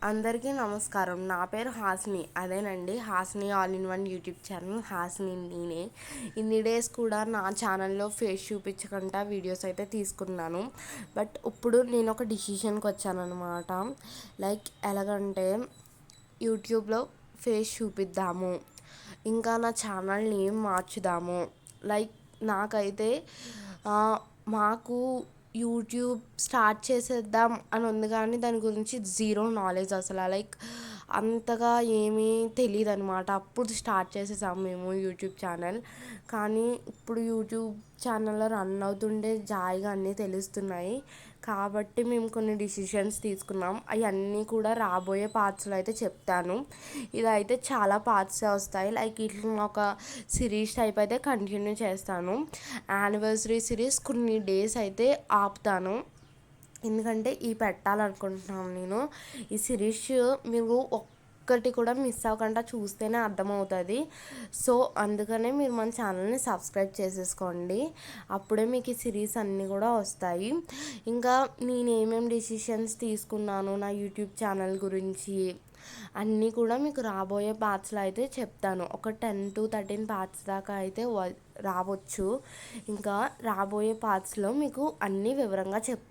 అందరికీ నమస్కారం. నా పేరు హాసిని. అదేనండి, Hasini all in one YouTube channel Hasini నేనే. ఇన్ని డేస్ కూడా నా ఛానల్లో ఫేస్ చూపించకుండా వీడియోస్ అయితే తీసుకున్నాను. బట్ ఇప్పుడు నేను ఒక డిసిషన్కి వచ్చానమాట. లైక్ ఎలాగంటే యూట్యూబ్లో ఫేస్ చూపిద్దాము, ఇంకా నా ఛానల్ నేమ్ మార్చుదాము. లైక్ నాకైతే మాకు యూట్యూబ్ స్టార్ట్ చేసేద్దాం అని ఉంది, కానీ దాని గురించి జీరో నాలెడ్జ్ అసలు. లైక్ అంతగా ఏమీ తెలియదు అనమాట. అప్పుడు స్టార్ట్ చేసేసాము మేము యూట్యూబ్ ఛానల్. కానీ ఇప్పుడు యూట్యూబ్ ఛానల్లో రన్ అవుతుంటే జాయిగా అన్నీ తెలుస్తున్నాయి. కాబట్టి మేము కొన్ని డిసిషన్స్ తీసుకున్నాం. అవన్నీ కూడా రాబోయే పార్ట్స్లో అయితే చెప్తాను. ఇదైతే చాలా పార్ట్స్ వస్తాయి. లైక్ ఇట్లా ఒక సిరీస్ టైప్ అయితే కంటిన్యూ చేస్తాను. యానివర్సరీ సిరీస్ కొన్ని డేస్ అయితే ఆపుతాను, ఎందుకంటే పెట్టాలనుకుంటున్నాను నేను. ఈ సిరీస్ మీరు ఒక్కటి కూడా మిస్ అవ్వకుండా చూస్తేనే అర్థమవుతుంది. సో అందుకనే మీరు మన ఛానల్ని సబ్స్క్రైబ్ చేసేసుకోండి. అప్పుడే మీకు ఈ సిరీస్ అన్నీ కూడా వస్తాయి. ఇంకా నేను ఏమేమి డిసిషన్స్ తీసుకున్నాను నా యూట్యూబ్ ఛానల్ గురించి అన్నీ కూడా మీకు రాబోయే పార్ట్స్లో అయితే చెప్తాను. ఒక 10-13 పార్ట్స్ దాకా అయితే రావచ్చు. ఇంకా రాబోయే పార్ట్స్లో మీకు అన్నీ వివరంగా చెప్తాను.